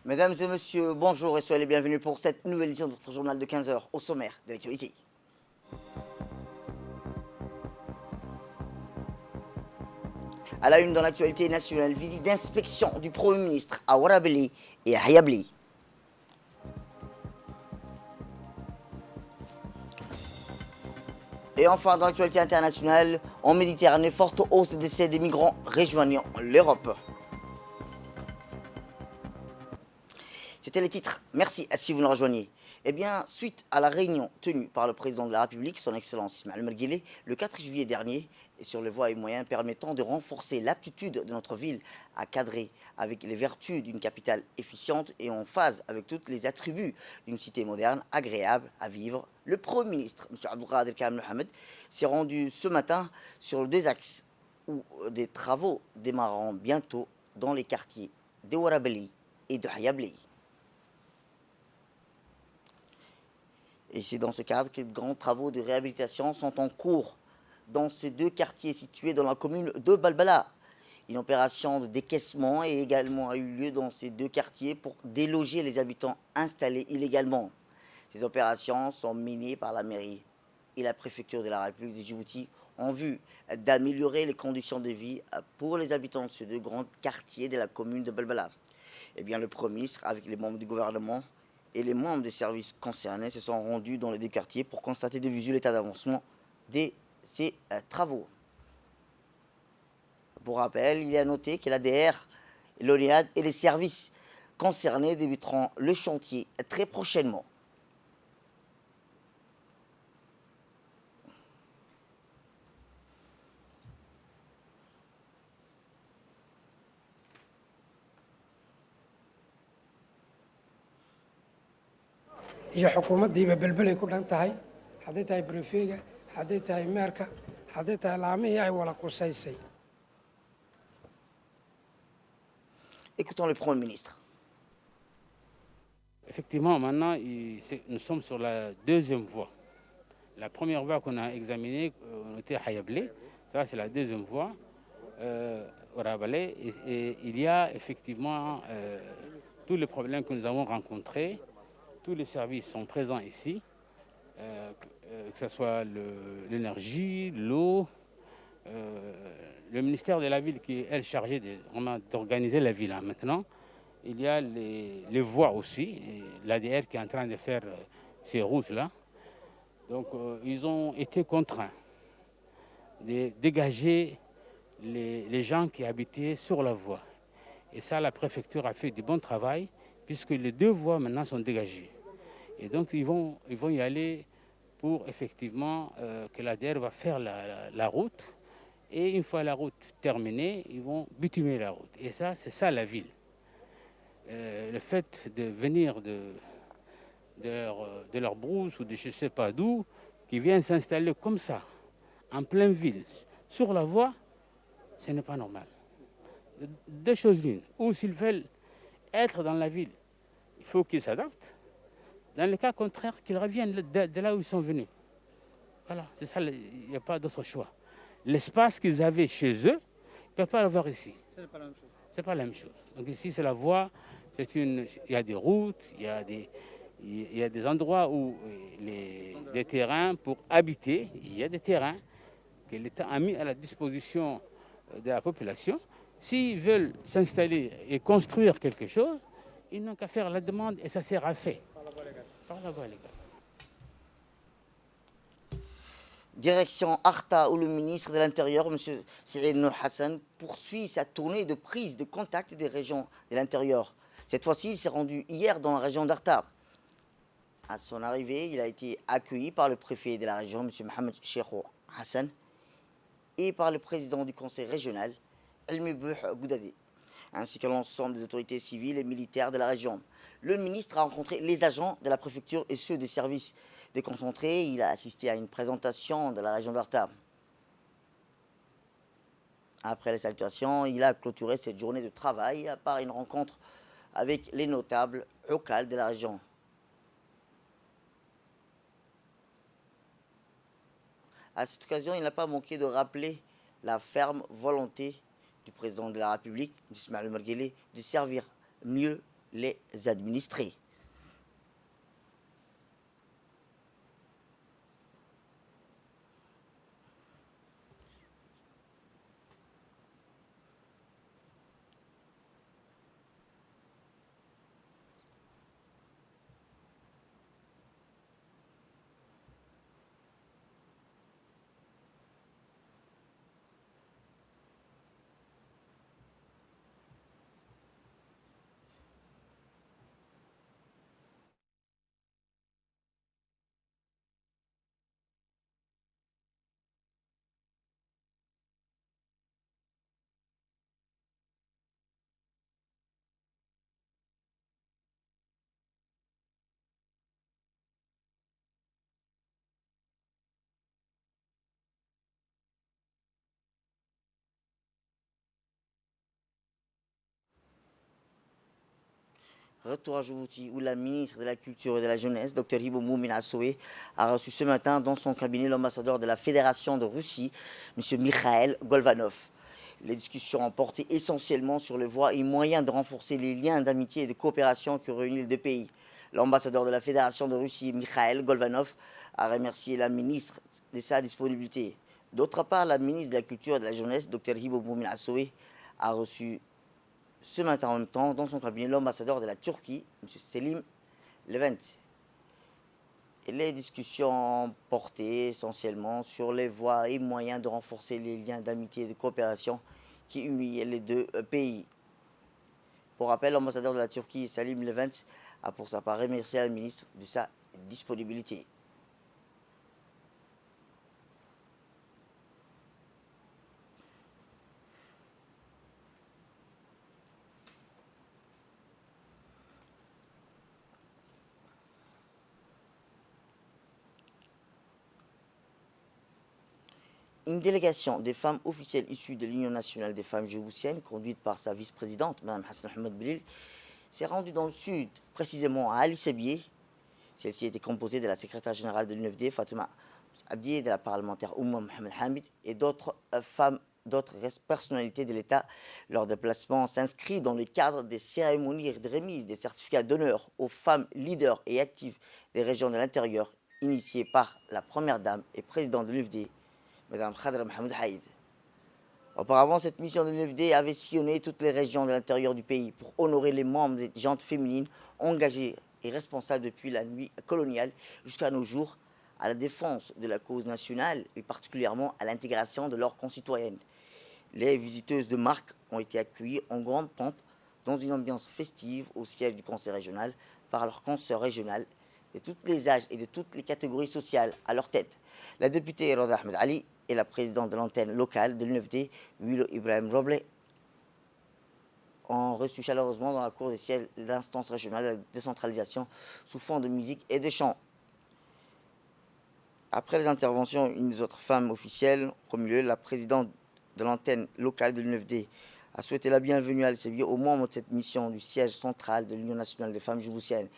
Mesdames et messieurs, bonjour et soyez les bienvenus pour cette nouvelle édition de notre journal de 15 heures au sommaire de l'actualité. À la une dans l'actualité nationale, visite d'inspection du Premier ministre à Warabeli et à Hayabli. Et enfin, dans l'actualité internationale, en Méditerranée, forte hausse des décès des migrants rejoignant l'Europe. C'était les titres. Merci si vous nous rejoignez. Eh bien, suite à la réunion tenue par le président de la République, son Excellence Ismaël Merguele, le 4 juillet dernier, sur les voies et moyens permettant de renforcer l'aptitude de notre ville à cadrer avec les vertus d'une capitale efficiente et en phase avec tous les attributs d'une cité moderne, agréable à vivre, le Premier ministre, M. Abdelkader Kamel Mohamed, s'est rendu ce matin sur deux axes où des travaux démarreront bientôt dans les quartiers de Warabeli et de Hayabli. Et c'est dans ce cadre que de grands travaux de réhabilitation sont en cours dans ces deux quartiers situés dans la commune de Balbala. Une opération de décaissement a également eu lieu dans ces deux quartiers pour déloger les habitants installés illégalement. Ces opérations sont menées par la mairie et la préfecture de la République de Djibouti en vue d'améliorer les conditions de vie pour les habitants de ces deux grands quartiers de la commune de Balbala. Eh bien, le Premier ministre, avec les membres du gouvernement, et les membres des services concernés se sont rendus dans les deux quartiers pour constater de visu l'état d'avancement de ces travaux. Pour rappel, il est à noter que l'ADR, l'ONEAD et les services concernés débuteront le chantier très prochainement. iyo xukuumaddiiba belbelay ku dhan tahay hadday tahay brefega hadday tahay meerka hadday tahay laamihii ay wala qusaysay. Écoutons le Premier ministre. Effectivement, maintenant, nous sommes sur la deuxième voie. La première voie qu'on a examinée, on était à Hayablé. Ça, c'est la deuxième voie, au Rabalais. Et il y a effectivement tous les problèmes que nous avons rencontrés. Tous les services sont présents ici, que ce soit l'énergie, l'eau, le ministère de la ville qui est, elle, chargé d'organiser la ville maintenant. Il y a les voies aussi, l'ADR qui est en train de faire ces routes-là. Donc, ils ont été contraints de dégager les gens qui habitaient sur la voie. Et ça, la préfecture a fait du bon travail, puisque les deux voies maintenant sont dégagées. Et donc, ils vont y aller pour effectivement que l'ADR va faire la route. Et une fois la route terminée, ils vont bitumer la route. Et ça, c'est ça la ville. Le fait de venir de leur brousse ou de je ne sais pas d'où, qui viennent s'installer comme ça, en pleine ville, sur la voie, ce n'est pas normal. Deux choses l'une. Ou s'ils veulent être dans la ville, il faut qu'ils s'adaptent. Dans le cas contraire, qu'ils reviennent de là où ils sont venus. Voilà, c'est ça, il n'y a pas d'autre choix. L'espace qu'ils avaient chez eux, ils ne peuvent pas l'avoir ici. Ce n'est pas la même chose. C'est pas la même chose. Donc ici, c'est la voie, il y a des routes, il y a des endroits où des terrains pour habiter, il y a des terrains que l'État a mis à la disposition de la population. S'ils veulent s'installer et construire quelque chose, ils n'ont qu'à faire la demande et ça sera fait. Par la voie légale. Direction Arta, où le ministre de l'Intérieur, M. Saïd Nour Hassan, poursuit sa tournée de prise de contact des régions de l'intérieur. Cette fois-ci, il s'est rendu hier dans la région d'Arta. À son arrivée, il a été accueilli par le préfet de la région, M. Mohamed Cheikho Hassan, et par le président du conseil régional, Elmi Bouh Goudadi, ainsi que l'ensemble des autorités civiles et militaires de la région. Le ministre a rencontré les agents de la préfecture et ceux des services déconcentrés. Il a assisté à une présentation de la région d'Arta. Après les salutations, il a clôturé cette journée de travail par une rencontre avec les notables locaux de la région. À cette occasion, il n'a pas manqué de rappeler la ferme volonté du président de la République, Ismaël Merguele, de servir mieux les administrés. Retour à Djibouti, où la ministre de la Culture et de la Jeunesse, Dr Hibo Moumin Assoué, a reçu ce matin dans son cabinet l'ambassadeur de la Fédération de Russie, M. Mikhail Golvanov. Les discussions ont porté essentiellement sur les voies et moyens de renforcer les liens d'amitié et de coopération qui réunissent les deux pays. L'ambassadeur de la Fédération de Russie, Mikhail Golvanov, a remercié la ministre de sa disponibilité. D'autre part, la ministre de la Culture et de la Jeunesse, Dr Hibo Moumin Assoué, a reçu ce matin en même temps dans son cabinet l'ambassadeur de la Turquie, M. Selim Levent. Et les discussions portaient essentiellement sur les voies et moyens de renforcer les liens d'amitié et de coopération qui unissent les deux pays. Pour rappel, l'ambassadeur de la Turquie, Selim Levent, a pour sa part remercié la ministre de sa disponibilité. Une délégation des femmes officielles issues de l'Union nationale des femmes djiboutiennes, conduite par sa vice-présidente, Mme Hassan Ahmed Belil, s'est rendue dans le sud, précisément à Ali Sebieh. Celle-ci était composée de la secrétaire générale de l'UNFD, Fatima Abdié, de la parlementaire Oumma Mohamed Hamid et d'autres femmes, d'autres personnalités de l'État. Leur déplacement s'inscrit dans le cadre des cérémonies de remise des certificats d'honneur aux femmes leaders et actives des régions de l'intérieur, initiées par la première dame et présidente de l'UNFD, Mme Khadra Mohamed Haïd. Auparavant, cette mission de l'UNFD avait sillonné toutes les régions de l'intérieur du pays pour honorer les membres des jantes féminines engagées et responsables depuis la nuit coloniale jusqu'à nos jours à la défense de la cause nationale et particulièrement à l'intégration de leurs concitoyennes. Les visiteuses de marque ont été accueillies en grande pompe dans une ambiance festive au siège du conseil régional par leurs consoeurs régionales de tous les âges et de toutes les catégories sociales à leur tête. La députée Roda Ahmed Ali et la présidente de l'antenne locale de l'UNFD, Wilo Ibrahim Roble, ont reçu chaleureusement dans la cour des sièges l'instance régionale de la décentralisation sous fond de musique et de chant. Après les interventions, une autre femme officielle, en premier lieu, la présidente de l'antenne locale de l'UNFD, a souhaité la bienvenue à Al-Sebieh aux membres de cette mission du siège central de l'Union nationale des femmes djiboutiennes.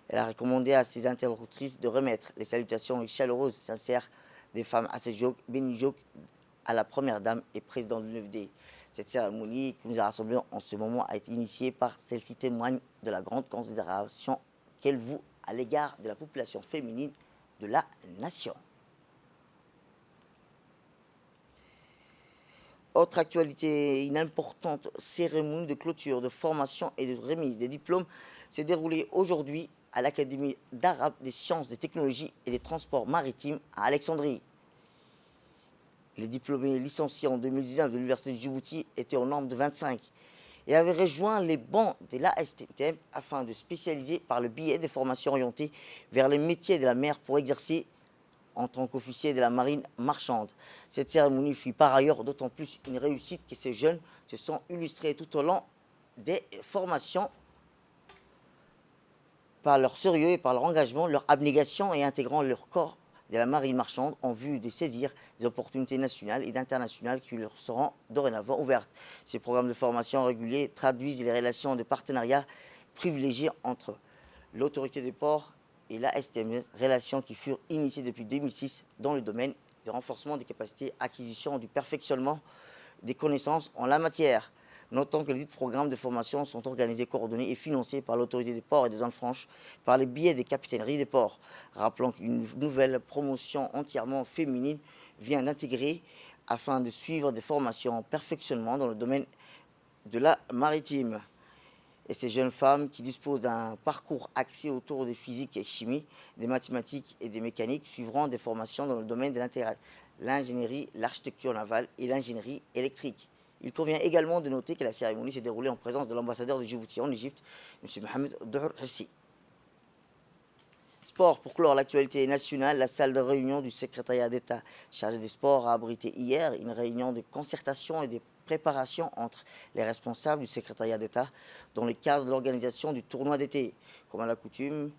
Elle a recommandé à ses interlocutrices de remettre les salutations chaleureuses et sincères des femmes Assedjok, Benijok, à la première dame et présidente de l'UNFD. Cette cérémonie qui nous a rassemblés en ce moment a été initiée par celle-ci, témoigne de la grande considération qu'elle voue à l'égard de la population féminine de la nation. Autre actualité, une importante cérémonie de clôture, de formation et de remise des diplômes s'est déroulée aujourd'hui à l'Académie d'Arabe des sciences, des technologies et des transports maritimes à Alexandrie. Les diplômés licenciés en 2019 de l'Université de Djibouti étaient au nombre de 25 et avaient rejoint les bancs de l'ASTM afin de spécialiser par le biais des formations orientées vers les métiers de la mer pour exercer en tant qu'officier de la marine marchande. Cette cérémonie fut par ailleurs d'autant plus une réussite que ces jeunes se sont illustrés tout au long des formations par leur sérieux et par leur engagement, leur abnégation et intégrant leur corps de la marine marchande en vue de saisir des opportunités nationales et internationales qui leur seront dorénavant ouvertes. Ces programmes de formation réguliers traduisent les relations de partenariat privilégiées entre l'autorité des ports et la STM, relations qui furent initiées depuis 2006 dans le domaine du renforcement des capacités, acquisition du perfectionnement des connaissances en la matière. Notons que les programmes de formation sont organisés, coordonnés et financés par l'autorité des ports et des zones franches par le biais des capitaineries des ports. Rappelons qu'une nouvelle promotion entièrement féminine vient d'intégrer afin de suivre des formations en perfectionnement dans le domaine de la maritime. Et ces jeunes femmes qui disposent d'un parcours axé autour de physique et chimie, des mathématiques et des mécaniques suivront des formations dans le domaine de l'ingénierie, l'architecture navale et l'ingénierie électrique. Il convient également de noter que la cérémonie s'est déroulée en présence de l'ambassadeur de Djibouti en Égypte, M. Mohamed Dohar Hassi. Sport, pour clore l'actualité nationale, la salle de réunion du secrétariat d'État chargé des sports a abrité hier une réunion de concertation et de préparation entre les responsables du secrétariat d'État dans le cadre de l'organisation du tournoi d'été. Comme à la coutume,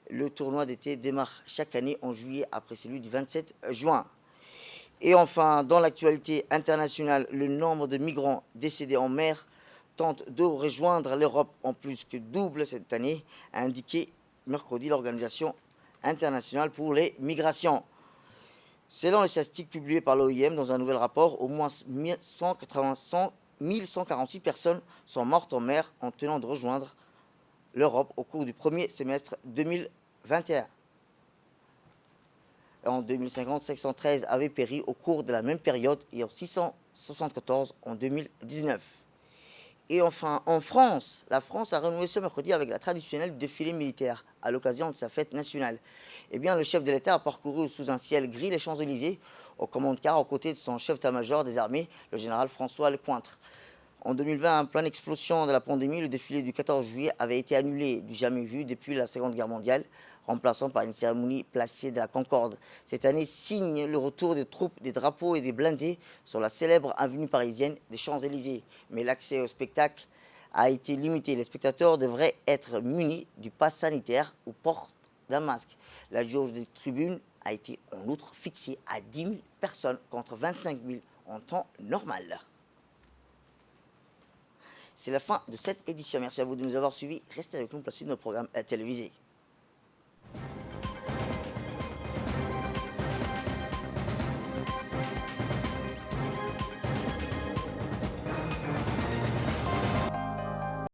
le tournoi d'été démarre chaque année en juillet après celui du 27 juin. Et enfin, dans l'actualité internationale, le nombre de migrants décédés en mer tente de rejoindre l'Europe en plus que double cette année, a indiqué mercredi l'Organisation internationale pour les migrations. Selon les statistiques publiées par l'OIM dans un nouvel rapport, au moins 1146 personnes sont mortes en mer en tentant de rejoindre l'Europe au cours du premier semestre 2021. En 2050, 513 avaient péri au cours de la même période et en 674 en 2019. Et enfin, en France, la France a renoué ce mercredi avec la traditionnelle défilé militaire à l'occasion de sa fête nationale. Eh bien, le chef de l'État a parcouru sous un ciel gris les Champs-Élysées au commande-car aux côtés de son chef d'état-major des armées, le général François Lecointre. En 2020, en pleine explosion de la pandémie, le défilé du 14 juillet avait été annulé du jamais vu depuis la Seconde Guerre mondiale, remplaçant par une cérémonie placée de la Concorde. Cette année signe le retour des troupes, des drapeaux et des blindés sur la célèbre avenue parisienne des Champs-Élysées. Mais l'accès au spectacle a été limité. Les spectateurs devraient être munis du pass sanitaire ou portent d'un masque. La jauge des tribunes a été en outre fixée à 10 000 personnes contre 25 000 en temps normal. C'est la fin de cette édition. Merci à vous de nous avoir suivis. Restez avec nous pour la suite de nos programmes télévisés.